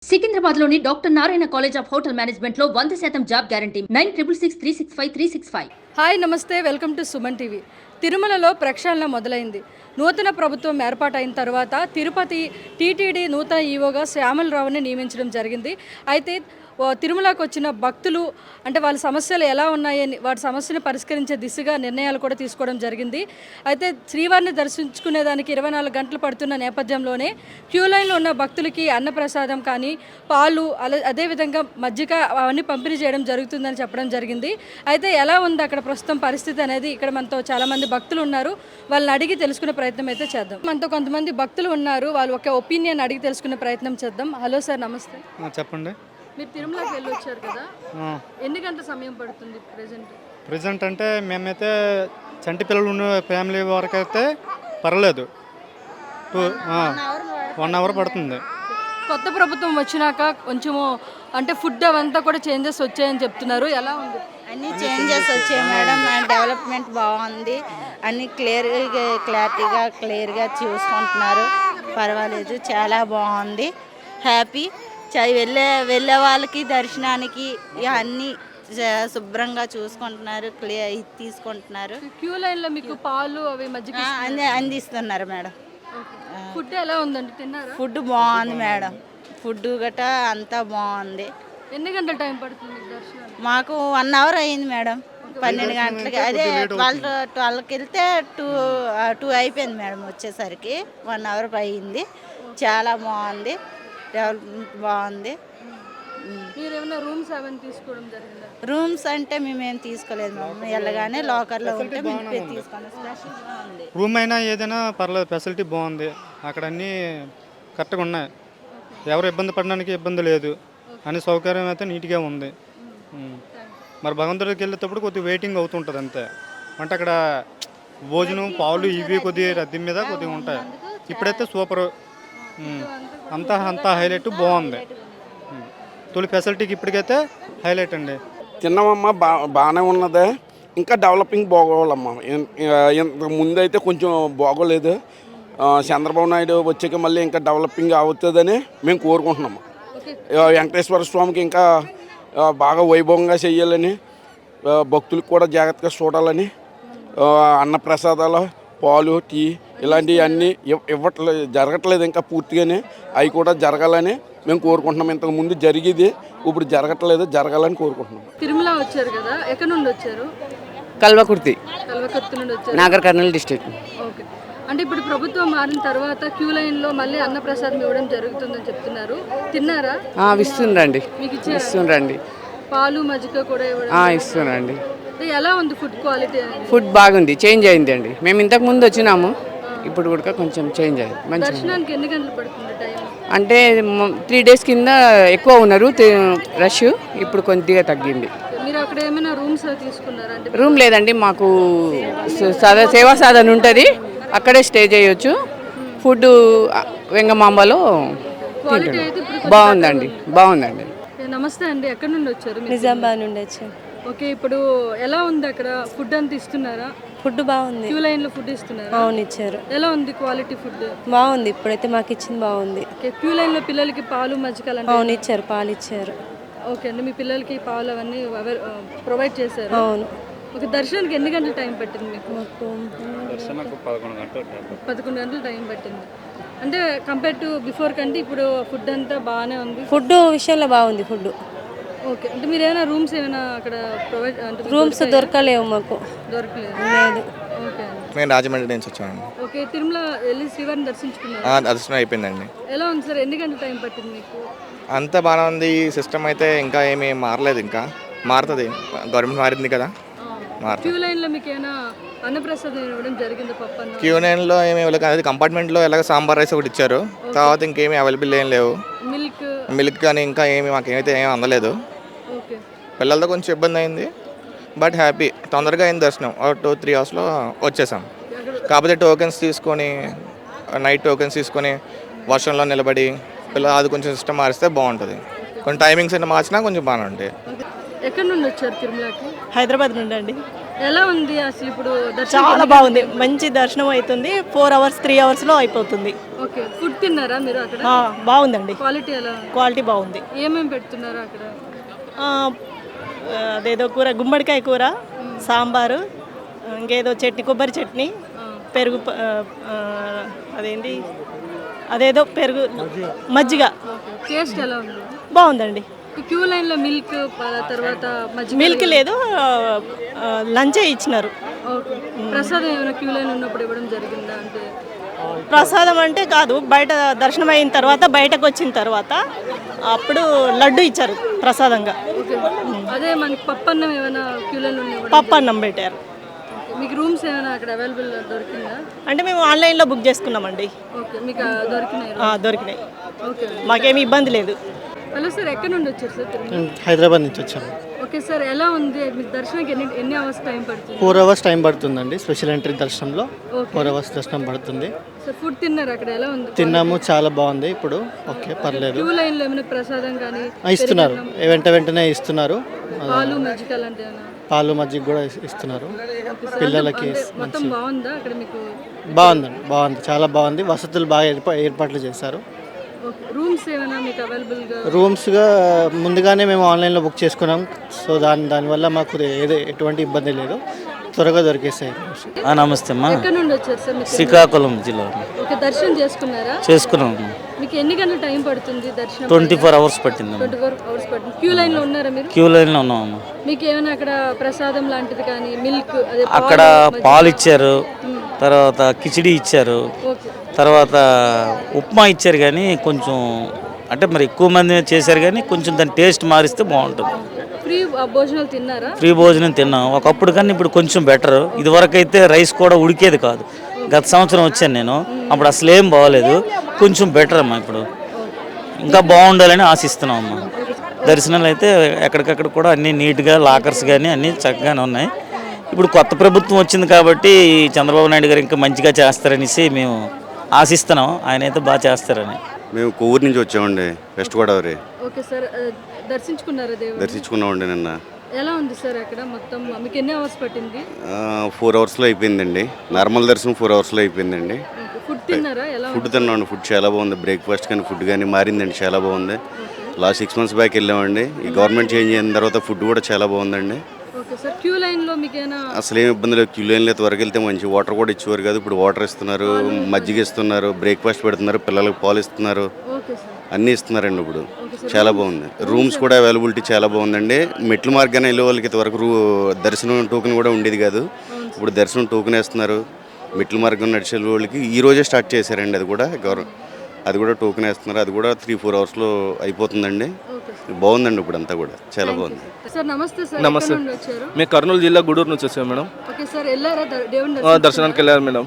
సికింద్రాబాద్లోని doctor Narayana college of hotel మేనేజ్మెంట్లో 100% job guarantee 966365 hi namaste, welcome to Suman TV. తిరుమలలో ప్రక్షాళన మొదలైంది. నూతన ప్రభుత్వం ఏర్పాటైన తర్వాత తిరుపతి టీటీడీ నూతన ఈవోగా శ్యామలరావుని నియమించడం జరిగింది. అయితే తిరుమలకు వచ్చిన భక్తులు అంటే వాళ్ళ సమస్యలు ఎలా ఉన్నాయని వాటి సమస్యను పరిష్కరించే దిశగా నిర్ణయాలు కూడా తీసుకోవడం జరిగింది. అయితే శ్రీవారిని దర్శించుకునేదానికి 24 గంటలు పడుతున్న నేపథ్యంలోనే క్యూ లైన్లో ఉన్న భక్తులకి అన్నప్రసాదం కానీ పాలు అదేవిధంగా మజ్జిగ అవన్నీ పంపిణీ చేయడం జరుగుతుందని చెప్పడం జరిగింది. అయితే ఎలా ఉంది అక్కడ ప్రస్తుతం పరిస్థితి అనేది ఇక్కడ మనతో చాలామంది భక్తులు ఉన్నారు. వాళ్ళని అడిగి తెలుసుకునే ప్రయత్నం అయితే చేద్దాం. మనతో కొంతమంది భక్తులు ఉన్నారు. వాళ్ళు ఒక ఒపీనియన్ అడిగి తెలుసుకునే ప్రయత్నం చేద్దాం. హలో సార్, నమస్తే. చెప్పండి. మీరు తిరుమలకి వెళ్ళి వచ్చారు కదా, ఎన్ని గంటల సమయం పడుతుంది ప్రెజెంట్ అంటే మేమైతే చంటి పిల్లలు ఉన్న ఫ్యామిలీ వరకు అయితే పర్లేదు, 1 అవర్ పడుతుంది. కొత్త ప్రభుత్వం వచ్చినాక కొంచెము అంటే ఫుడ్ అవంతా కూడా చేంజెస్ వచ్చాయని చెప్తున్నారు. ఎలా ఉంది? అన్ని చేంజెస్ వచ్చాయి మేడం. డెవలప్మెంట్ బాగుంది. అన్ని క్లియర్గా చూసుకుంటున్నారు. పర్వాలేదు, చాలా బాగుంది. హ్యాపీ. వెళ్ళే వాళ్ళకి దర్శనానికి అన్నీ శుభ్రంగా చూసుకుంటున్నారు, తీసుకుంటున్నారు. క్యూ లైన్లో మీకు పాలు అవి మజ్జిగ అందిస్తున్నారు మేడం. ఫుడ్ ఎలా ఉందండి? తిన్నారా? ఫుడ్ బాగుంది మేడం. ఫుడ్ గట్రా అంతా బాగుంది. ఎన్ని గంటల టైం పడుతుంది దర్శనం? మాకు 1 అవర్ అయింది మేడం. 12 గంటలకి, అదే 12కి వెళ్తే 2 అయిపోయింది మేడం. వచ్చేసరికి 1 అవర్ అయింది. చాలా బాగుంది. డెవలప్మెంట్ బాగుంది. మీరు ఏమైనా రూమ్స్ అవన్నీ తీసుకోవడం జరిగిందా? రూమ్స్ అంటే మేమేం తీసుకోలేదు మేడం. వెళ్ళగానే లాకర్లో ఉంటే మేము తీసుకోండి. స్పెషల్గా ఉంది. రూమ్ అయినా ఏదైనా పర్లేదు, ఫెసిలిటీ బాగుంది. అక్కడ అన్నీ కరెక్ట్గా ఉన్నాయి. ఎవరు ఇబ్బంది పడడానికి ఇబ్బంది లేదు. అన్ని సౌకర్యం అయితే నీట్గా ఉంది. మరి భగవంతుడికి వెళ్ళేటప్పుడు కొద్దిగా వెయిటింగ్ అవుతుంటుంది అంతే. అంటే అక్కడ భోజనం పాలు ఇవి కొద్దిగా రద్దీ మీద కొద్దిగా ఉంటాయి. ఇప్పుడైతే సూపరు, అంతా హైలైట్ బాగుంది. తొలి ఫెసిలిటీకి ఇప్పటికైతే హైలైట్ అండి. తిన్నామమ్మా, బాగానే ఉన్నదే. ఇంకా డెవలపింగ్ బాగోవాలమ్మా. ఇంతకు ముందు అయితే కొంచెం బాగోలేదు. చంద్రబాబు నాయుడు వచ్చాక మళ్ళీ ఇంకా డెవలపింగ్ అవుతుందని మేము కోరుకుంటున్నాము. వెంకటేశ్వర స్వామికి ఇంకా బాగా వైభవంగా చేయాలని, భక్తులకు కూడా జాగ్రత్తగా చూడాలని, అన్నప్రసాదాలు పాలు టీ ఇలాంటివి అన్నీ జరగట్లేదు ఇంకా పూర్తిగానే. అవి కూడా జరగాలని మేము కోరుకుంటున్నాం. ఇంతకు ముందు జరిగేది ఇప్పుడు జరగట్లేదు, జరగాలని కోరుకుంటున్నాం. తిరుమల వచ్చారు కదా, ఎక్కడి నుండి వచ్చారు? కల్వకుర్తి నుండి వచ్చారు, నాగర్ కర్నూలు డిస్ట్రిక్ట్. ఓకే. అంటే ఇప్పుడు ప్రభుత్వం మారిన తర్వాత క్యూ లైన్లో మళ్ళీ అన్నప్రసాదం ఇవ్వడం జరుగుతుందని చెప్తున్నారు. తిన్నారా? ఇస్తుండండి, మీకు ఇస్తుండండి. పాలు మజ్జిగ కూడా ఇవ్వడం ఇస్తుండండి. ఎలా ఉంది ఫుడ్ క్వాలిటీ? ఫుడ్ బాగుంది, చేంజ్ అయింది అండి. మేము ఇంతకు ముందు వచ్చినాము, ఇప్పుడు కూడా కొంచెం చేంజ్ అయింది. మంచిగా. దర్శనానికి ఎన్ని గంటలు పడుతుంది టైం? అంటే 3 days కింద ఎక్కువ ఉన్నారు రష్, ఇప్పుడు కొద్దిగా తగ్గింది. మీరు అక్కడ ఏమైనా రూమ్స్ తీసుకున్నారా? అంటే రూమ్ లేదండి, మాకు సేవా సాధన ఉంటుంది, అక్కడే స్టే చేయొచ్చు. ఫుడ్ వెంగమాంబలో బాగుందండి. నమస్తే అండి, ఎక్కడి నుండి వచ్చారు? నిజామాబాద్ నుండి వచ్చాను. ఓకే. ఇప్పుడు ఎలా ఉంది అక్కడ? ఫుడ్ అంతా ఇస్తున్నారా? ఫుడ్ బాగుంది. క్యూ లైన్ లో ఫుడ్ ఇస్తున్నారా? అవును, ఇచ్చారు. ఎలా ఉంది క్వాలిటీ ఫుడ్? బాగుంది. ఇప్పుడైతే మాకు ఇచ్చింది బాగుంది. క్యూ లైన్ లో పిల్లలకి పాలు మజ్జిగ అవును ఇచ్చారు, పాలు ఇచ్చారు. ఓకే అండి, మీ పిల్లలకి పాలు అవన్నీ ప్రొవైడ్ చేశారు? అవును. ఒక దర్శనానికి ఎన్ని గంటలు టైం పట్టింది మీకు? మాకు 11 గంటలు టైం పట్టింది. అంటే కంపేర్ టు బిఫోర్ కంటే ఇప్పుడు ఫుడ్ అంతా బాగానే ఉంది. ఫుడ్ విషయంలో బాగుంది ఫుడ్. ఓకే. అంటే మీరు ఏమైనా రూమ్స్ ఏమైనా అక్కడ ప్రొవైడ్ అంటే రూమ్స్ దొరకలేవు మాకు. దొరకలేదు? లేదు. ఓకే. మేము రాజమండ్రి నుంచి వచ్చామండి. ఓకే. తిరుమల వెళ్ళి శ్రీవారిని దర్శించుకున్నారు? దర్శనం అయిపోయిందండి. ఎలా ఉంది సార్? ఎన్ని గంటల టైం పట్టింది మీకు? అంతా బాగానే ఉంది. సిస్టమ్ అయితే ఇంకా ఏమీ మారలేదు. ఇంకా మారుతుంది, గవర్నమెంట్ మారింది కదా, మారుతుంది. క్యూ లైన్లో మీకు ఏమైనా అన్నప్రసాదం ఇవ్వడం జరిగింది? పప్పు క్యూ లైన్లో ఏమి ఇవ్వలేదు. అది కంపార్ట్మెంట్లో ఎలాగ సాంబార్ రైస్ ఒకటి ఇచ్చారు. తర్వాత ఇంకేమీ అవైలబుల్ ఏం లేవు. మిల్క్ కానీ ఇంకా ఏమి మాకేమైతే ఏమీ అందలేదు. ఓకే. పిల్లలతో కొంచెం ఇబ్బంది అయింది, బట్ హ్యాపీ. తొందరగా అయింది దర్శనం. 2-3 అవర్స్లో వచ్చేసాం. కాకపోతే నైట్ టోకెన్స్ తీసుకొని వర్షంలో నిలబడి అది కొంచెం సిస్టమ్ మారిస్తే బాగుంటుంది. కొంచెం టైమింగ్స్ అయినా మార్చినా కొంచెం బాగానే ఉంటాయి. ఎక్కడి నుండి వచ్చారు తిరుమలకి? హైదరాబాద్ నుండి అండి. ఎలా ఉంది అసలు ఇప్పుడు దర్శనం? చాలా బాగుంది, మంచి దర్శనం అవుతుంది. 4 అవర్స్ 3 అవర్స్లో అయిపోతుంది. ఓకే, ఫుడ్ తిన్నారా మీరు అక్కడ? బాగుందండి, క్వాలిటీ ఎలా ఉంది? క్వాలిటీ బాగుంది. ఏమేమి పెడుతున్నారు అక్కడ? అదేదో కూర, గుమ్మడికాయ కూర, సాంబారు, ఇంకేదో చట్నీ, కొబ్బరి చట్నీ, పెరుగు, అదేదో పెరుగు, మజ్జిగ. టేస్ట్ ఎలా ఉంది? బాగుందండి. క్యూ లైన్లో మిల్క్, తర్వాత మిల్క్ లేదు, లంచే ఇచ్చినారు. ఓకే, ప్రసాదం ఏమైనా క్యూ లైన్ ఉన్నప్పుడు ఇవ్వడం జరిగిందా? అంటే ప్రసాదం అంటే కాదు, బయట దర్శనం అయిన తర్వాత బయటకు వచ్చిన తర్వాత అప్పుడు లడ్డు ఇచ్చారు ప్రసాదంగా. ఓకే, అదే మనకి పప్పన్నం ఏమైనా క్యూ లైన్లో ఇవ్వడం? పప్పు అన్నం పెట్టారు. మీకు రూమ్స్ ఏమైనా అక్కడ అవైలబుల్ దొరికిందా? అంటే మేము ఆన్లైన్లో బుక్ చేసుకున్నామండి. ఓకే, మీకు దొరికినాయి? దొరికినాయి, ఓకే, మాకేమీ ఇబ్బంది లేదు. హలో సార్, ఎక్కడ నుండి వచ్చారు సార్? తిరుమల. హైదరాబాద్ నుంచి వచ్చాము. ఓకే సార్, ఎలా ఉంది మీకు దర్శనానికి? ఎన్ని అవర్స్ టైం పడుతుంది? 4 అవర్స్ టైం పడుతుందండి. స్పెషల్ ఎంట్రీ దర్శనంలో 4 అవర్స్ దర్శనం పడుతుంది. సార్, ఫుడ్ తిన్నారు అక్కడ? ఎలా ఉంది? తిన్నాము, చాలా బాగుంది. ఇప్పుడు ఓకే, పర్లేదు. క్యూ లైన్లో ఏమైనా ప్రసాదం కానీ ఇస్తున్నారు, వెంటనే ఇస్తున్నారు. పాలు మజ్జిగ అలాంటి పాలు మజ్జిగ కూడా ఇస్తున్నారు పిల్లలకి. మొత్తం బాగుందా అక్కడ మీకు? బాగుందండి, బాగుంది, చాలా బాగుంది. వసతులు బాగా ఏర్పాట్లు చేశారు. రూమ్స్ ఏమైనా మీకు అవైలబుల్గా? రూమ్స్గా ముందుగానే మేము ఆన్లైన్లో బుక్ చేసుకున్నాం. సో దానివల్ల మాకు ఎటువంటి ఇబ్బంది లేదు, త్వరగా దొరికేసాయి. నమస్తే అమ్మా. ఎక్కడ నుండి వచ్చారు సార్? శ్రీకాకుళం జిల్లా. ఓకే, దర్శనం చేసుకున్నారా? చేసుకున్నాం. మీకు ఎన్ని గంటల టైం పడుతుంది దర్శనం? 24 అవర్స్ పట్టింది. 24 అవర్స్ పట్టింది. క్యూ లైన్లో ఉన్నారా మీరు? క్యూ లైన్లో ఉన్నాం. మీకు ఏమైనా అక్కడ ప్రసాదం లాంటిది కానీ, మిల్క్, అక్కడ పాలు ఇచ్చారు, తర్వాత కిచిడి ఇచ్చారు, తర్వాత ఉప్మా ఇచ్చారు. కానీ కొంచెం అంటే మరి ఎక్కువ మంది చేశారు, కానీ కొంచెం దాని టేస్ట్ మారిస్తే బాగుంటుంది. ఫ్రీ భోజనాలు తిన్నారా? ఫ్రీ భోజనం తిన్నాం. ఒకప్పుడు కానీ ఇప్పుడు కొంచెం బెటర్. ఇదివరకు అయితే రైస్ కూడా ఉడికేది కాదు. గత సంవత్సరం వచ్చాను నేను, అప్పుడు అసలు ఏం బాగోలేదు. కొంచెం బెటర్ అమ్మా, ఇప్పుడు ఇంకా బాగుండాలని ఆశిస్తున్నాం అమ్మా. దర్శనాలు అయితే ఎక్కడికక్కడ కూడా అన్నీ నీట్గా, లాకర్స్ కానీ అన్నీ చక్కగానే ఉన్నాయి. ఇప్పుడు కొత్త ప్రభుత్వం వచ్చింది కాబట్టి చంద్రబాబు నాయుడు గారు ఇంకా మంచిగా చేస్తారనేసి మేము ఆశిస్తున్నాం. ఆయన అయితే బాగా చేస్తారని. మేము కొవ్వూరు నుంచి వచ్చామండి, వెస్ట్ గోదావరి. ఓకే సార్, దర్శించుకున్నారా దేవుడు? దర్శించుకున్నామండి నిన్న. ఎలా ఉంది సార్ అక్కడ మొత్తం? మీకు ఎన్ని అవర్స్ పట్టింది? 4 అవర్స్లో అయిపోయిందండి. నార్మల్ దర్శనం 4 అవర్స్లో అయిపోయిందండి. ఫుడ్ తిన్నారా? ఎలా? ఫుడ్ తిన్నామండి, ఫుడ్ చాలా బాగుంది. బ్రేక్ఫాస్ట్ కానీ ఫుడ్ కానీ మారిందండి, చాలా బాగుంది. లాస్ట్ 6 months బ్యాక్ వెళ్ళామండి. ఈ గవర్నమెంట్ చేంజ్ అయిన తర్వాత ఫుడ్ కూడా చాలా బాగుందండి. ఓకే సార్, క్యూ లైన్లో మీకేనా? అసలు ఏం ఇబ్బంది లేదు. క్యూ లైన్లో త్వరగా వెళ్తే మంచి వాటర్ కూడా ఇచ్చేవారు కాదు. ఇప్పుడు వాటర్ ఇస్తున్నారు, మజ్జిగ ఇస్తున్నారు, బ్రేక్ఫాస్ట్ పెడుతున్నారు, పిల్లలకు పాలు ఇస్తున్నారు, ఓకే సార్, అన్నీ ఇస్తున్నారండి. ఇప్పుడు చాలా బాగుంది. రూమ్స్ కూడా అవైలబిలిటీ చాలా బాగుందండి. మెట్ల మార్గాన వెళ్ళే వాళ్ళకి ఇంతవరకు దర్శనం టోకెన్ కూడా ఉండేది కాదు. ఇప్పుడు దర్శనం టోకెన్ వేస్తున్నారు. మెట్ల మార్గం నడిచే వాళ్ళకి ఈ రోజే స్టార్ట్ చేశారండి. అది కూడా టోకెన్ వేస్తున్నారు. అది కూడా 3-4 అవర్స్లో అయిపోతుందండి. బాగుందండి, ఇప్పుడు అంతా కూడా చాలా బాగుంది. సార్ నమస్తే సార్. నమస్తే. ఎక్కడ నుండి వచ్చారు? మేము కర్నూలు జిల్లా గూడూరు నుంచి వచ్చాము మేడం. ఓకే సార్, వెళ్ళారా దేవుని దర్శనానికి వెళ్ళారు మేడం.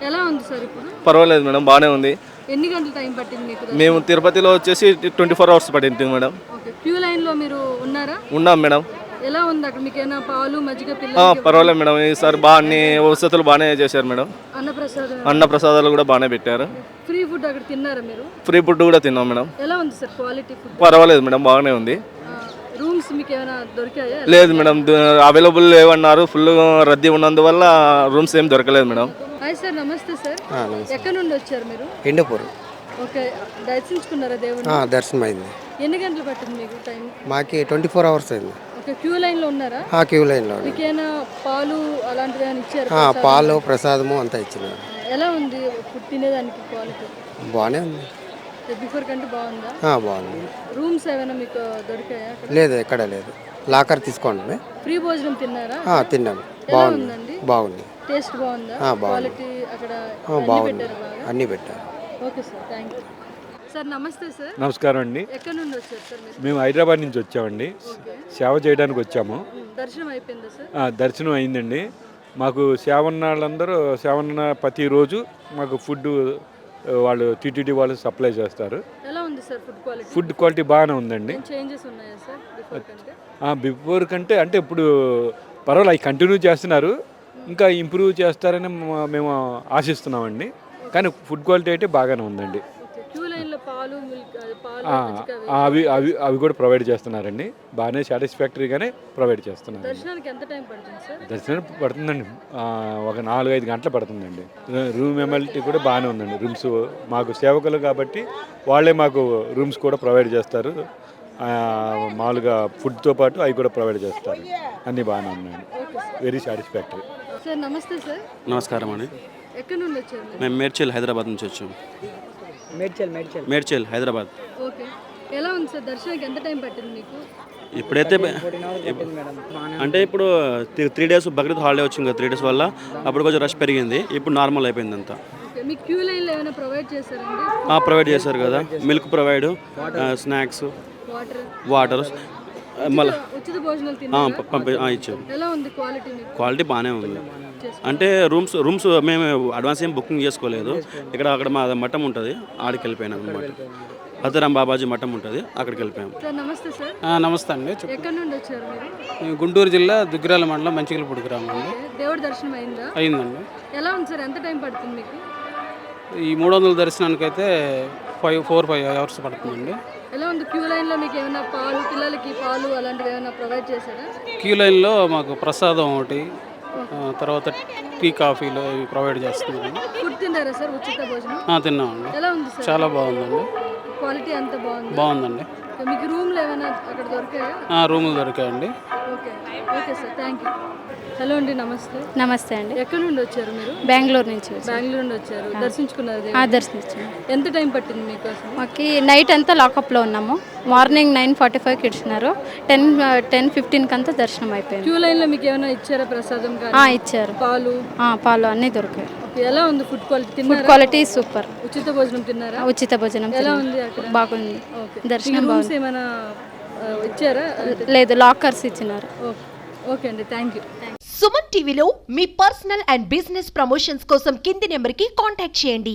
ఎలా ఉంది సార్ ఇప్పుడు? పర్వాలేదు మేడం, బాగానే ఉంది. ఎన్ని గంటల టైం పట్టింది మీకు? మేము తిరుపతిలో వచ్చేసి 24 అవర్స్ పట్టింది మేడం. ఓకే, క్యూ లైన్లో మీరు ఉన్నారా? ఉన్నాం మేడం. ఎలా ఉంది అక్కడ? మీకు ఏమైనా పాలు మజ్జిగ పిల్లలు? పర్వాలేదు మేడం, ఈసారి బాగా అన్ని వసతులు బాగానే చేశారు మేడం. అన్న ప్రసాదాలు కూడా బాగానే పెట్టారు. ఫ్రీ ఫుడ్ అక్కడ తిన్నారా మీరు? ఫ్రీ ఫుడ్ కూడా తిన్నాం మేడం. ఎలా ఉంది సార్ క్వాలిటీ ఫుడ్? పర్వాలేదు మేడం, బాగానే ఉంది. రూమ్స్ మీకు ఏమైనా దొరికాయా? లేదు మేడం, అవైలబుల్ లేవన్నారు. ఫుల్ రద్దీ ఉన్నందువల్ల రూమ్స్ ఏం దొరకలేదు మేడం. హాయ్ సార్, నమస్తే సార్. ఎక్కడ నుండి వచ్చారు మీరు? హిందూపూర్. ఓకే, దర్శించుకున్నారా దేవుని? దర్శనం అయింది. ఎన్ని గంటలు పట్టింది మీకు టైం? మాకి 24 అవర్స్ అయింది. ఓకే, క్యూ లైన్లో ఉన్నారా? క్యూ లైన్లో. మీకు ఏమైనా పాలు అలాంటివి ఏమైనా ఇచ్చారు? పాలు, ప్రసాదము అంతా ఇచ్చినారు. ఎలా ఉంది ఫుడ్ తినేదానికి క్వాలిటీ? బాగానే ఉంది. బిఫోర్ కంటే బాగుందా? బాగుంది. రూమ్స్ ఏమైనా మీకు దొరికాయా? లేదు, ఎక్కడ లేదు. లాకర్ తీసుకోండి. ఫ్రీ భోజనం తిన్నారా? తిన్నాము. బాగుందండి. బాగుంది. టేస్ట్ బాగుందా? క్వాలిటీ అక్కడ బాగుంది, అన్నీ పెట్టారు. Okay sir, thank you sir. నమస్తే సార్. నమస్కారం అండి. ఎక్కడ నుండి వచ్చారు సార్ మీరు? మేము హైదరాబాద్ నుంచి వచ్చామండి. సేవ చేయడానికి వచ్చాము. దర్శనం అయిపోయిందా సార్? దర్శనం అయిందండి. మాకు సేవన్నాళ్ళందరూ ప్రతిరోజు మాకు ఫుడ్ వాళ్ళు టీటీడీ వాళ్ళు సప్లై చేస్తారు. ఎలా ఉంది sir food quality? Food quality బాగానే ఉందండి. చేంజెస్ ఉన్నాయా సార్ బిఫోర్ కంటే? బిఫోర్ కంటే అంటే ఇప్పుడు పర్వాలేదు, అవి కంటిన్యూ చేస్తున్నారు. ఇంకా ఇంప్రూవ్ చేస్తారని మేము ఆశిస్తున్నామండి. కానీ ఫుడ్ క్వాలిటీ అయితే బాగానే ఉందండి. క్యూ లైన్లో పాలు మిల్క్ కదా పాలు ఆ, మజ్జిగ అవి. అవి అవి అవి కూడా ప్రొవైడ్ చేస్తున్నారండి. బాగానే సాటిస్ఫాక్టరీగానే ప్రొవైడ్ చేస్తున్నారు. దర్శనానికి ఎంత టైం పడుతుంది సార్? దర్శనం పడుతుందండి, ఒక 4-5 గంటలు పడుతుందండి. రూమ్ ఎమ్మెల్టీ కూడా బాగానే ఉందండి. రూమ్స్ మాకు సేవకులు కాబట్టి వాళ్ళే మాకు రూమ్స్ కూడా ప్రొవైడ్ చేస్తారు. మామూలుగా ఫుడ్తో పాటు అవి కూడా ప్రొవైడ్ చేస్తారు. అన్నీ బాగానే ఉన్నాయండి. Very satisfactory. సార్ నమస్తే సార్. నమస్కారం అండి. ఎక్కడి నుండి వచ్చారు మీరు? మేము మేడ్చల్ హైదరాబాద్ నుంచి వచ్చాము. మేడ్చల్ హైదరాబాద్. ఓకే, ఎలా ఉంది సార్ దర్శనానికి ఎంత టైం పట్టింది మీకు? ఇప్పుడైతే అంటే ఇప్పుడు 3 days బక్రీద్ హాలిడే వచ్చింది కదా, 3 days వల్ల అప్పుడు కొంచెం రష్ పెరిగింది. ఇప్పుడు నార్మల్ అయిపోయింది అంతా. ఓకే, మీకు క్యూ లైన్లో ఏమైనా ప్రొవైడ్ చేశారండి? ప్రొవైడ్ చేశారు కదా, మిల్క్ ప్రొవైడ్, స్నాక్స్, వాటర్, మళ్ళీ ఉచిత భోజనాలు తిన్నారా? ఇచ్చాము. ఎలా ఉంది క్వాలిటీ మీకు? క్వాలిటీ బాగానే ఉంది. అంటే రూమ్స్ మేము అడ్వాన్స్ ఏం బుకింగ్ చేసుకోలేదు. అక్కడ మా మఠం ఉంటుంది, ఆడికి వెళ్ళిపోయినాం అనమాట. హతరాం బాబాజీ మఠం ఉంటుంది, అక్కడికి వెళ్ళిపోయాం. సార్ నమస్తే సార్. నమస్తే అండి. ఎక్కడి నుండి వచ్చారు మీరు? గుంటూరు జిల్లా దుగ్గిరాల మండలం మంచికలపూడి గ్రామం అండి. దేవుడి దర్శనం అయిందా? అయిందండి. ఎలా ఉంది సార్, ఎంత టైం పడుతుంది మీకు? ఈ 300 దర్శనానికి అయితే 4-5 hours పడుతుందండి. ఎలా ఉంది క్యూ లైన్లో మీకు ఏమైనా పాలు, పిల్లలకి పాలు అలాంటివి ఏమైనా ప్రొవైడ్ చేశారా? క్యూ లైన్లో మాకు ప్రసాదం ఒకటి, తర్వాత టీ కాఫీలు ఇవి ప్రొవైడ్ చేస్తున్నాం. ఫుడ్ తిన్నారా సార్? ఉచిత భోజనం తిన్నామండి. ఎలా ఉంది సార్? చాలా బాగుందండి. క్వాలిటీ అంత బాగుందండి. మీకు రూమ్లు ఏమైనా అక్కడ దొరికాయా? రూములు దొరికాయండి. Okay okay sir, thank you. Hello అండి, నమస్తే. నమస్తే అండి. ఎక్కడి నుండి వచ్చారు మీరు? బెంగళూరు నుంచి వచ్చాను. బెంగళూరు నుండి వచ్చారు. దర్శించుకున్నారు? దర్శించాను. ఎంత టైం పట్టింది మీకు అసలు? మాకు నైట్ అంతా లాకప్లో ఉన్నాము. మార్నింగ్ 9:45కి ఇచ్చినారు. 10:15కి అంతా దర్శనం అయిపోయింది. క్యూ లైన్లో మీకు ఏమైనా ఇచ్చారా ప్రసాదం? ఇచ్చారు. పాలు అన్నీ దొరికాయి. ఎలా ఉంది food quality? Food quality super. ఉచిత భోజనం తిన్నారా? ఉచిత భోజనం ఎలా ఉంది అక్కడ? బాగుంది. దర్శనం రూమ్స్ ఏమైనా ఇచ్చారా? లేదు, లాకర్స్ ఇచ్చినారు. ఓకే అండి, థ్యాంక్ యూ. సుమన్ టీవీలో మీ పర్సనల్ అండ్ బిజినెస్ ప్రమోషన్స్ కోసం కింది నెంబర్కి కాంటాక్ట్ చేయండి.